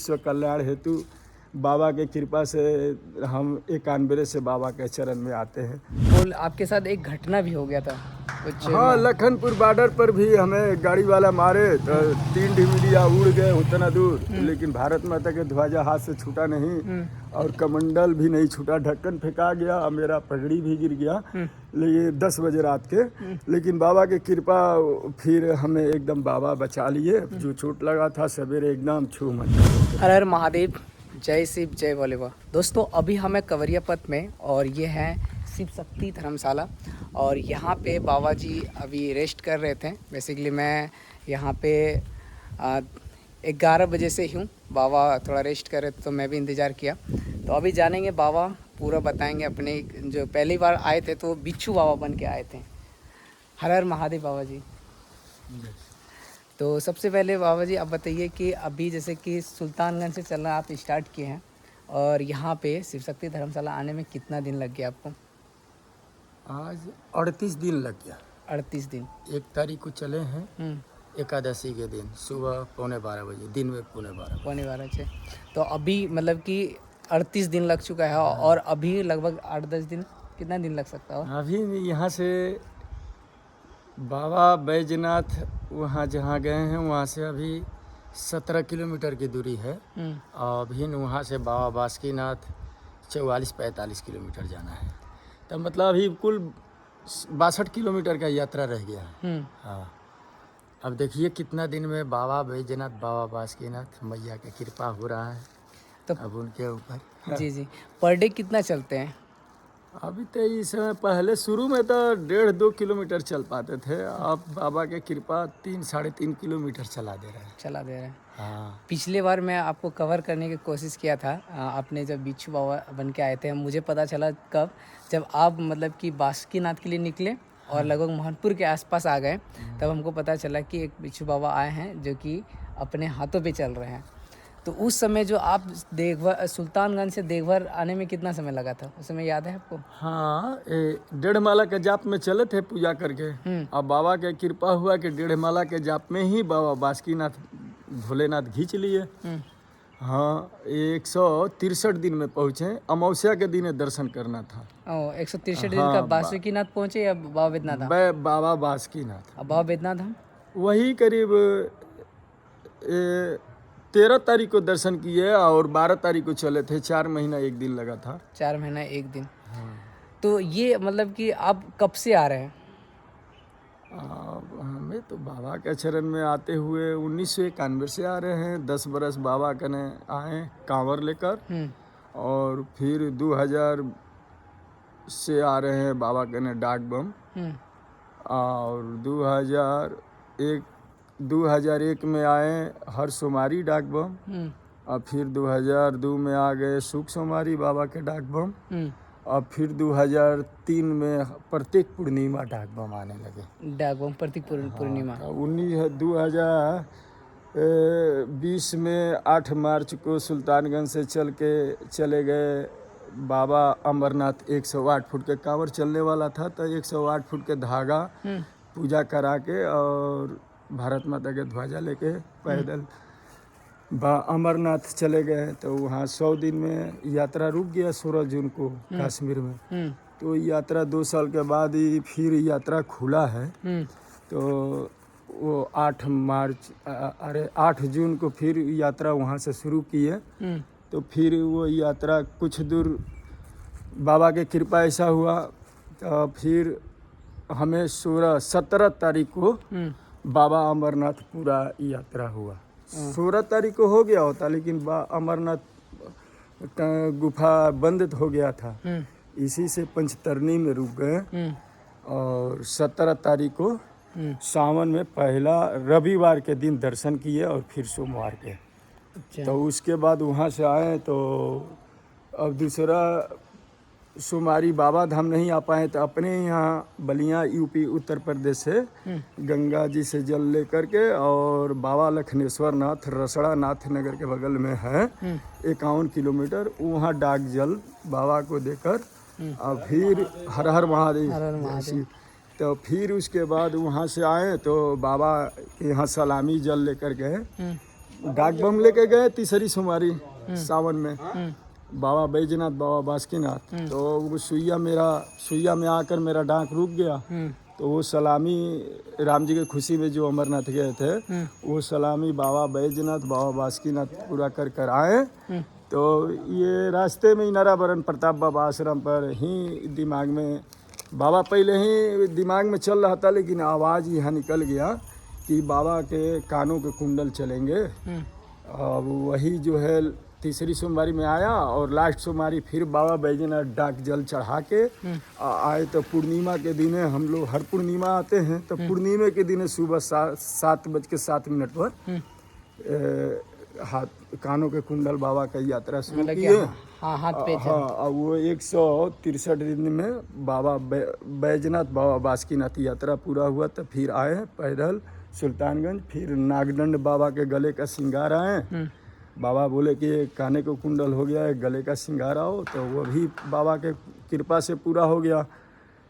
विश्व कल्याण हेतु बाबा के कृपा से हम 91 से बाबा के चरण में आते हैं। बोल आपके साथ एक घटना भी हो गया था कुछ। हाँ, लखनपुर बॉर्डर पर भी हमें गाड़ी वाला मारे तो 3 ढिमलिया उड़ गए उतना दूर, लेकिन भारत माता के ध्वजा हाथ से छूटा नहीं और कमंडल भी नहीं छूटा, ढक्कन फेंका गया और मेरा पगड़ी भी गिर गया, लेकिन 10 बजे रात के। लेकिन बाबा की कृपा, फिर हमें एकदम बाबा बचा लिए। जो चोट लगा था सवेरे एकदम छू मच। हर हर महादेव, जय शिव जय भोले बाबा। दोस्तों अभी हमें कवरिया पथ में और ये है शिव शक्ति धर्मशाला और यहाँ पे बाबा जी अभी रेस्ट कर रहे थे। बेसिकली मैं यहाँ पे 11 बजे से ही हूँ, बाबा थोड़ा रेस्ट कर रहे थे तो मैं भी इंतज़ार किया। तो अभी जानेंगे, बाबा पूरा बताएंगे अपने। जो पहली बार आए थे तो बिच्छू बाबा बन के आए थे। हर हर महादेव बाबा जी। तो सबसे पहले बाबा जी आप बताइए कि अभी जैसे कि सुल्तानगंज से चलना आप स्टार्ट किए हैं और यहाँ पे शिव शक्ति धर्मशाला आने में कितना दिन लग गया आपको? आज 38 दिन लग गया। 38 दिन। 1 तारीख को चले हैं, एकादशी के दिन सुबह 11:15 बजे, दिन में 11:15। 11:15 तो अभी मतलब कि 38 दिन लग चुका है और अभी लगभग 8-10 दिन, कितना दिन लग सकता है? अभी यहाँ से बाबा बैजनाथ वहाँ जहाँ गए हैं वहाँ से अभी 17 किलोमीटर की दूरी है और अभी वहाँ से बाबा बासुकीनाथ 44-45 किलोमीटर जाना है। तो मतलब अभी कुल 62 किलोमीटर का यात्रा रह गया है। हाँ, अब देखिए कितना दिन में बाबा बैजनाथ, बाबा बासुकीनाथ मैया की कृपा हो रहा है तो अब उनके ऊपर। जी जी, पर डे कितना चलते हैं? अभी तो इस समय, पहले शुरू में तो 1.5-2 किलोमीटर चल पाते थे, अब बाबा के कृपा 3-3.5 किलोमीटर चला दे रहे हैं। हाँ, पिछले बार मैं आपको कवर करने की कोशिश किया था, आपने जब बिच्छू बाबा बन के आए थे, मुझे पता चला कब, जब आप मतलब कि बासुकीनाथ के लिए निकले और लगभग मोहनपुर के आसपास आ गए, तब हमको पता चला कि एक बिच्छू बाबा आए हैं जो कि अपने हाथों पे चल रहे हैं। तो उस समय जो आप देवघर, सुल्तानगंज से देवघर आने में कितना समय लगा था, उस समय याद है आपको? हाँ, 1.5 माला के जाप में चले थे पूजा करके। अब बाबा के कृपा हुआ कि 1.5 माला के जाप में ही बाबा बासुकीनाथ भोलेनाथ खींच लिए। हाँ, 163 दिन में पहुँचे। अमावस्या के दिन दर्शन करना था। 163 दिन का बासुकीनाथ पहुँचे या बाबा बैद्यनाथ धाम? बाबा बासुकीनाथ। अब बाबा बैद्यनाथ धाम वही करीब 13 तारीख को दर्शन किए और 12 तारीख को चले थे। 4 महीना 1 दिन लगा था। 4 महीना 1 दिन। तो ये मतलब कि आप कब से आ रहे हैं? हमें तो बाबा के चरण में आते हुए 1991 से आ रहे हैं। 10 बरस बाबा कने आए कांवर लेकर और फिर 2000 से आ रहे हैं बाबा कने डाक बम और 2001 में आए हर सोमवारी डाक बम और फिर 2002 में आ गए सुख सोमवारी बाबा के डाक बम और फिर 2003 में प्रत्येक पूर्णिमा डाक बम आने लगे। डाक बम प्रत्येक पूर्णिमा। 2020 में 8 मार्च को सुल्तानगंज से चले गए बाबा अमरनाथ। 108 फुट के कांवर चलने वाला था तो 108 फुट के धागा पूजा करा के और भारत माता के ध्वजा लेके पैदल अमरनाथ चले गए। तो वहाँ 100 दिन में यात्रा रुक गया 16 जून को कश्मीर में। तो यात्रा 2 साल के बाद ही फिर यात्रा खुला है। तो वो 8 जून को फिर यात्रा वहाँ से शुरू किए। तो फिर वो यात्रा कुछ दूर बाबा के कृपा ऐसा हुआ तो फिर हमें 17 तारीख को बाबा अमरनाथ पूरा यात्रा हुआ। 16 तारीख को हो गया होता लेकिन अमरनाथ गुफा बंद हो गया था, इसी से पंचतरनी में रुक गए और 17 तारीख को सावन में पहला रविवार के दिन दर्शन किए और फिर सोमवार के। तो उसके बाद वहाँ से आए तो अब दूसरा सोमवारी बाबा धाम नहीं आ पाए तो अपने यहाँ बलिया यूपी उत्तर प्रदेश से गंगा जी से जल लेकर के और बाबा लखनेश्वर नाथ रसड़ा नाथ नगर के बगल में है 51 किलोमीटर, वहाँ डाक जल बाबा को देकर और फिर हर हर महादेव। तो फिर उसके बाद वहाँ से आए तो बाबा के यहाँ सलामी जल लेकर गए डाक बम लेके गए तीसरी सोमवारी सावन में, बाबा बैजनाथ बाबा बासुकीनाथ। तो वो सुइया में आकर मेरा डाक रुक गया। तो वो सलामी राम जी की खुशी में जो अमरनाथ गए थे, वो सलामी बाबा बैजनाथ बाबा बासुकीनाथ पूरा कर कर आए। तो ये रास्ते में ही नारावरण प्रताप बाबा आश्रम पर ही दिमाग में, बाबा पहले ही दिमाग में चल रहा था, लेकिन आवाज़ यहाँ निकल गया कि बाबा के कानों के कुंडल चलेंगे। अब वही जो है तीसरी सोमवारी में आया, और लास्ट सोमवारी फिर बाबा बैजनाथ डाक जल चढ़ा के आए। तो पूर्णिमा के दिन हम लोग हर पूर्णिमा आते हैं, तो पूर्णिमा के दिन सुबह 7:07 पर हाथ कानों के कुंडल बाबा का यात्रा शुरू किए। हाँ, हाथ पे हाँ, वो 163 दिन में बाबा बैजनाथ बाबा बासुकीनाथ यात्रा पूरा हुआ। तो फिर आए पैदल सुल्तानगंज, फिर नागदंड बाबा के गले का श्रृंगार आए। बाबा बोले कि काने को कुंडल हो गया है, गले का श्रृंगार आओ। तो वो भी बाबा के कृपा से पूरा हो गया।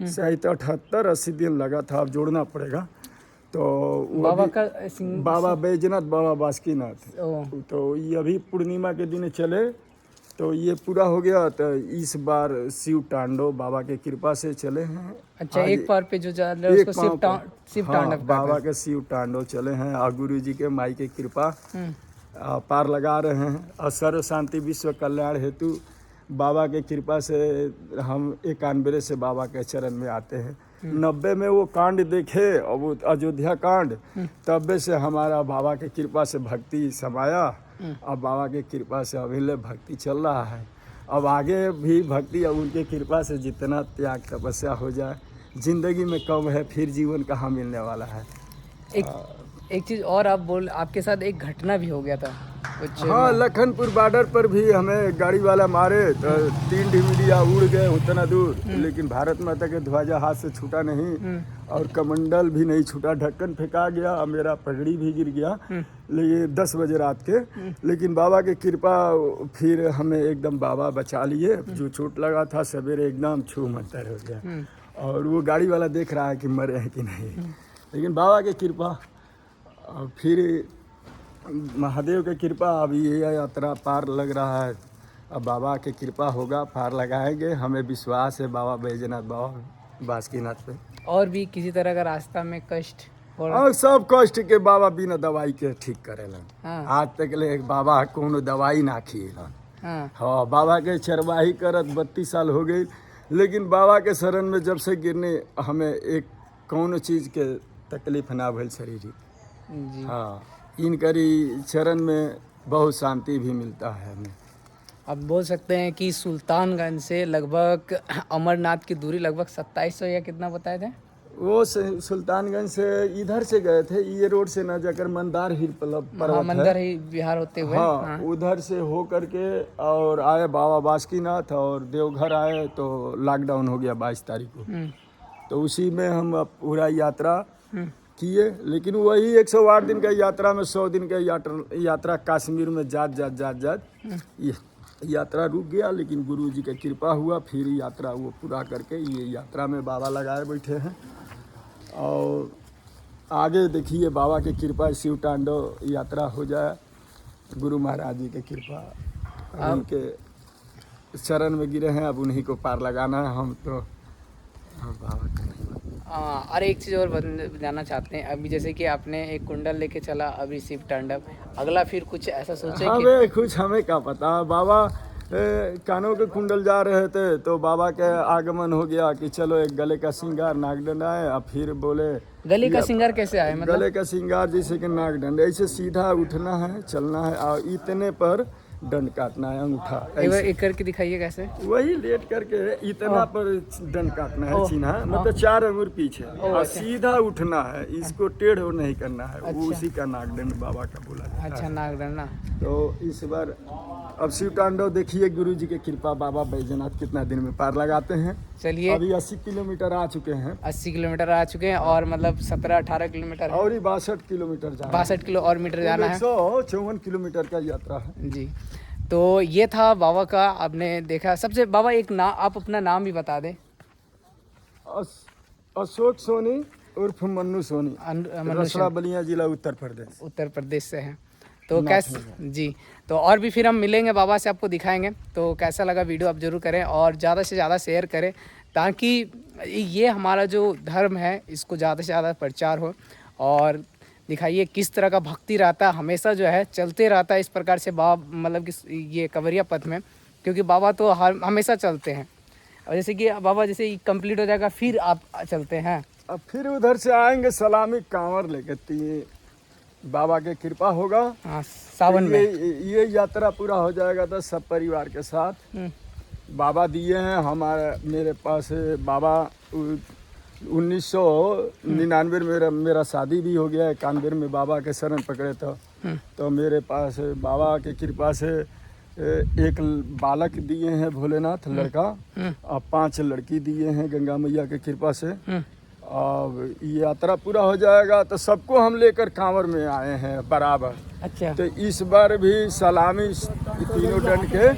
शायद 78-80 दिन लगा था, अब जोड़ना पड़ेगा। तो बाबा का बाबा बैजनाथ बाबा बासुकीनाथ, तो ये अभी पूर्णिमा के दिन चले, तो ये पूरा हो गया। तो इस बार शिव तांडव बाबा के कृपा से चले हैं। अच्छा, एक पार पे जो जा रहा है उसको शिव तांडव बाबा के शिव तांडव चले हैं, और गुरु जी के माई के कृपा पार लगा रहे हैं। और सर्व शांति विश्व कल्याण हेतु बाबा के कृपा से हम 91 से बाबा के चरण में आते हैं। 90 में वो कांड देखे, और वो अयोध्या कांड, तब से हमारा बाबा के कृपा से भक्ति समाया। अब बाबा के कृपा से अभी भक्ति चल रहा है। अब आगे भी भक्ति, अब उनके कृपा से जितना त्याग तपस्या हो जाए, जिंदगी में कम है, फिर जीवन कहाँ मिलने वाला है। एक चीज़ और आपके साथ एक घटना भी हो गया था कुछ। हाँ, लखनपुर बॉर्डर पर भी हमें गाड़ी वाला मारे, तो 3 डिबिलिया उड़ गए उतना दूर, लेकिन भारत माता के ध्वजा हाथ से छूटा नहीं, और कमंडल भी नहीं छूटा। ढक्कन फेंका गया, और मेरा पगड़ी भी गिर गया, लेकिन 10 बजे रात के। लेकिन बाबा की कृपा, फिर हमें एकदम बाबा बचा लिए। जो चोट लगा था सवेरे एकदम छू मंतर हो गया, और वो गाड़ी वाला देख रहा है कि मरे हैं कि नहीं, लेकिन बाबा की कृपा। और फिर महादेव की कृपा, अभी ये यात्रा पार लग रहा है। अब बाबा की कृपा होगा, पार लगाएंगे, हमें विश्वास है बाबा बैजनाथ बाबा बासुकीनाथ पे। और भी किसी तरह का रास्ता में कष्ट और सब कष्ट के बाबा बिना दवाई के ठीक करेलन। हाँ। आज तक ले बाबा कोनो दवाई ना खिएलन। हाँ, हाँ, बाबा के चरवाही करत 32 साल हो गई, लेकिन बाबा के शरण में जब से गिरने, हमें एक कौनो चीज़ के तकलीफ ना भइल शरीर। जी। हाँ, इनकरी चरण में बहुत शांति भी मिलता है हमें। अब बोल सकते हैं कि सुल्तानगंज से लगभग अमरनाथ की दूरी लगभग 2700 या कितना बताए थे? वो सुल्तानगंज से इधर से गए थे, ये रोड से ना जाकर मंदार हिल पर्वत है। मंदिर ही बिहार होते हुए। हाँ, उधर से हो करके और आए बाबा बासुकीनाथ, और देवघर आए तो लॉकडाउन हो गया 22 तारीख को। तो उसी में हम पूरा यात्रा किए, लेकिन वही 108 दिन का यात्रा में 100 दिन का यात्रा कश्मीर में जात यात्रा रुक गया। लेकिन गुरु जी का कृपा हुआ, फिर यात्रा वो पूरा करके ये यात्रा में बाबा लगाए बैठे हैं। और आगे देखिए बाबा की कृपा, शिव तांडव यात्रा हो जाए, गुरु महाराज जी की कृपा, उनके चरण में गिरे हैं, अब उन्हीं को पार लगाना है हम तो। हाँ, बाबा का और एक चीज़ और जानना चाहते हैं, अभी जैसे कि आपने एक कुंडल लेके चला, अभी शिव तांडव, अगला फिर कुछ ऐसा सोचे कि कुछ हमें क्या पता। बाबा कानों के कुंडल जा रहे थे, तो बाबा के आगमन हो गया कि चलो एक गले का श्रृंगार नागदंड आए। अब फिर बोले गले का श्रृंगार कैसे आए? मतलब गले का श्रृंगार जैसे कि नागदंड, ऐसे सीधा उठना है, चलना है, और इतने पर दंड काटना है, अंगूठा एक करके दिखाइए कैसे। वही लेट करके इतना पर दंड काटना है, चिन्हा मतलब 4 अंगुर पीछे, और सीधा उठना है, इसको टेढ़ नहीं करना है। वो उसी का नागदंड बाबा का बोला जाता है। अच्छा, नागदंड ना। तो इस बार अब शिव तांडव देखिए, गुरु जी की कृपा, बाबा बैजनाथ कितना दिन में पार लगाते हैं। चलिए, अभी 80 किलोमीटर आ चुके हैं। 80 किलोमीटर आ चुके हैं, और मतलब 17-18 किलोमीटर और 62 किलोमीटर जाना, 62 किलो और मीटर जाना है। 154 किलोमीटर का यात्रा है जी। तो ये था बाबा का, आपने देखा। सबसे बाबा एक आप अपना नाम भी बता दें। अशोक सोनी उर्फ मन्नू सोनी, रसड़ा बलिया जिला उत्तर प्रदेश से हैं। तो कैसे जी, तो और भी फिर हम मिलेंगे बाबा से, आपको दिखाएंगे। तो कैसा लगा वीडियो आप ज़रूर करें और ज़्यादा से ज़्यादा शेयर करें, ताकि ये हमारा जो धर्म है इसको ज़्यादा से ज़्यादा प्रचार हो। और दिखाइए किस तरह का भक्ति रहता है, हमेशा जो है चलते रहता है इस प्रकार से बाबा, मतलब कि ये कवरिया पथ में, क्योंकि बाबा तो हमेशा चलते हैं। और जैसे कि बाबा जैसे कंप्लीट हो जाएगा फिर आप चलते हैं। अब फिर उधर से आएंगे सलामी कांवर लेके, बाबा के कृपा होगा। हाँ, सावन तो में ये यात्रा पूरा हो जाएगा तो सब परिवार के साथ बाबा दिए हैं हमारे, मेरे पास बाबा 1999 में मेरा शादी भी हो गया, 91 में बाबा के शरण पकड़े तो मेरे पास बाबा के कृपा से एक बालक दिए हैं भोलेनाथ लड़का, और 5 लड़की दिए हैं गंगा मैया के कृपा से। अब ये यात्रा पूरा हो जाएगा तो सबको हम लेकर कांवर में आए हैं बराबर। अच्छा, तो इस बार भी सलामी तीनों दंड के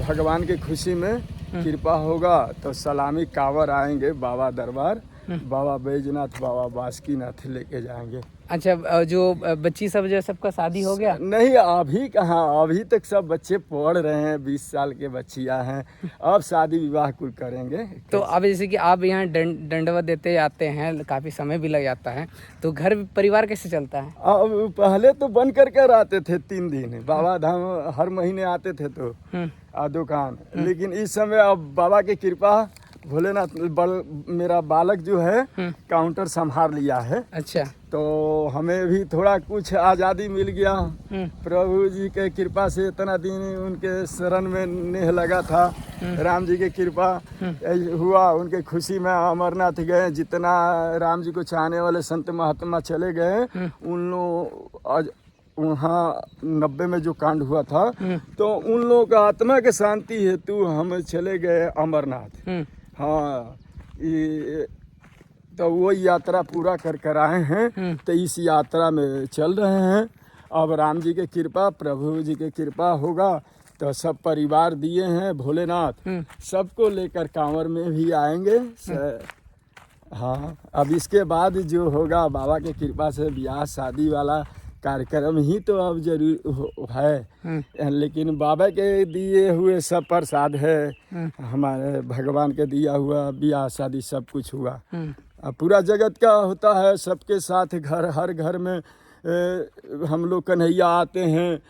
भगवान की खुशी में कृपा होगा तो सलामी कांवर आएंगे बाबा दरबार, बाबा बैजनाथ, बाबा बासुकीनाथ लेके जाएंगे। अच्छा, जो बच्ची सब जो सबका शादी हो गया? नहीं, अभी कहाँ, अभी तक सब बच्चे पढ़ रहे हैं, 20 साल के बच्चियां हैं, अब शादी विवाह कुल करेंगे। तो अब जैसे कि आप यहाँ दंडवत देते आते हैं, काफ़ी समय भी लग जाता है, तो घर परिवार कैसे चलता है? अब पहले तो बन कर आते थे 3 दिन, बाबा धाम हर महीने आते थे तो दुकान, लेकिन इस समय अब बाबा की कृपा, भोलेनाथ मेरा बालक जो है काउंटर संभाल लिया है। अच्छा, तो हमें भी थोड़ा कुछ आज़ादी मिल गया प्रभु जी के कृपा से। इतना दिन उनके शरण में नेह लगा था, राम जी की कृपा हुआ, उनके खुशी में अमरनाथ गए। जितना राम जी को चाहने वाले संत महात्मा चले गए, उन लोग वहाँ 90 में जो कांड हुआ था तो उन लोगों का आत्मा के शांति हेतु हम चले गए अमरनाथ। हाँ, तो वो यात्रा पूरा कर आए हैं, तो इस यात्रा में चल रहे हैं। अब राम जी की कृपा, प्रभु जी की कृपा होगा तो सब परिवार दिए हैं भोलेनाथ, सबको लेकर कांवर में भी आएंगे। हाँ, अब इसके बाद जो होगा बाबा की कृपा से ब्याह शादी वाला कार्यक्रम ही तो अब जरूर है, लेकिन बाबा के दिए हुए सब प्रसाद है, हमारे भगवान के दिया हुआ ब्याह शादी सब कुछ हुआ। अब पूरा जगत का होता है, सबके साथ हर घर में हम लोग कन्हैया आते हैं।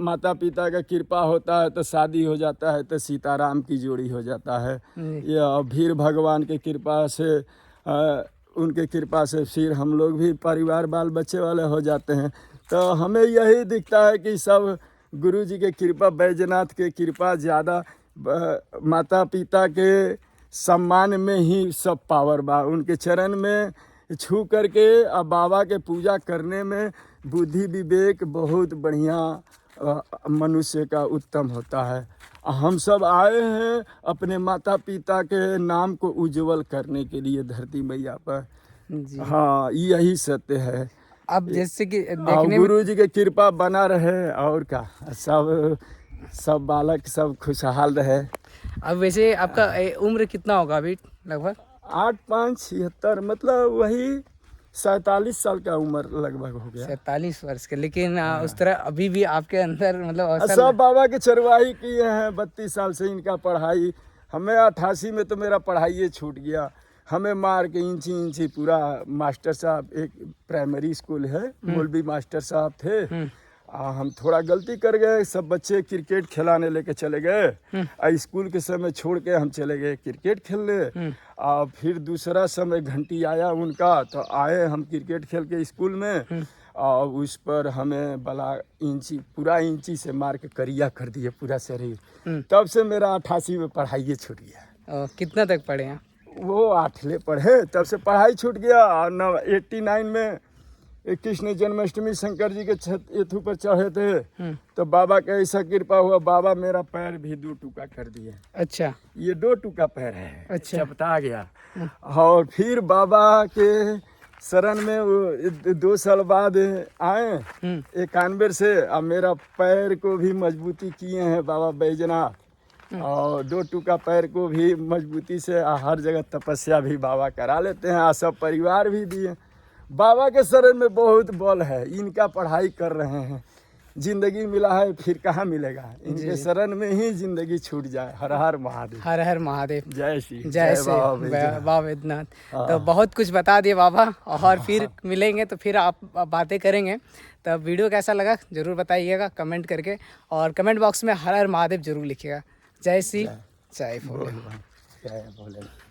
माता पिता का कृपा होता है तो शादी हो जाता है, तो सीताराम की जोड़ी हो जाता है। या फिर भगवान के कृपा से, उनके कृपा से फिर हम लोग भी परिवार बाल बच्चे वाले हो जाते हैं। तो हमें यही दिखता है कि सब गुरु जी के कृपा, बैजनाथ के कृपा ज़्यादा, माता पिता के सम्मान में ही सब पावर बा। उनके चरण में छू करके अब बाबा के पूजा करने में बुद्धि विवेक बहुत बढ़िया मनुष्य का उत्तम होता है। हम सब आए हैं अपने माता पिता के नाम को उज्जवल करने के लिए धरती मैया पर जी। हाँ, यही सत्य है। अब जैसे कि देखने गुरु जी की कृपा बना रहे, और क्या, सब बालक सब खुशहाल रहे। अब वैसे आपका उम्र कितना होगा अभी? लगभग 8-5-76, मतलब वही 47 साल का उम्र लगभग हो गया। 47 वर्ष के, लेकिन उस तरह अभी भी आपके अंदर मतलब सब बाबा के चरवाही किए हैं। 32 साल से इनका पढ़ाई, हमें 88 में तो मेरा पढ़ाई छूट गया। हमें मार के इंची पूरा, मास्टर साहब, एक प्राइमरी स्कूल है, मौलवी मास्टर साहब थे, हम थोड़ा गलती कर गए। सब बच्चे क्रिकेट खिलाने लेके चले गए, स्कूल के समय छोड़ के हम चले गए क्रिकेट खेलने। और फिर दूसरा समय घंटी आया उनका, तो आए हम क्रिकेट खेल के स्कूल में, और उस पर हमें बला पूरा इंची से मार के करिया कर दिए पूरा शरीर। तब से मेरा 88 में पढ़ाई छूट गया। कितना तक पढ़े हैं? वो 8ले पढ़े, तब से पढ़ाई छूट गया। और 89 में कृष्ण जन्माष्टमी शंकर जी के एथू पर चढ़े थे, तो बाबा का ऐसा कृपा हुआ, बाबा मेरा पैर भी 2 टुकड़ा कर दिए। अच्छा, ये 2 टुकड़ा पैर है। अच्छा, चपटा गया। और फिर बाबा के शरण में 2 साल बाद आए 91 से, अब मेरा पैर को भी मजबूती किए हैं बाबा बैजनाथ, और 2 टुकड़ा पैर को भी मजबूती से हर जगह तपस्या भी बाबा करा लेते हैं। सब परिवार भी दिए, बाबा के शरण में बहुत बल है, इनका पढ़ाई कर रहे हैं, जिंदगी मिला है फिर कहाँ मिलेगा, इनके शरण में ही जिंदगी छूट जाए। हर हर महादेव। हर हर महादेव। जय श्री जय श्री बाबा वैद्यनाथ। तो बहुत कुछ बता दिए बाबा, और फिर मिलेंगे तो फिर आप बातें करेंगे। तो वीडियो कैसा लगा जरूर बताइएगा कमेंट करके, और कमेंट बॉक्स में हर हर महादेव जरूर लिखिएगा। जय श्री जय भोले। जय भोले।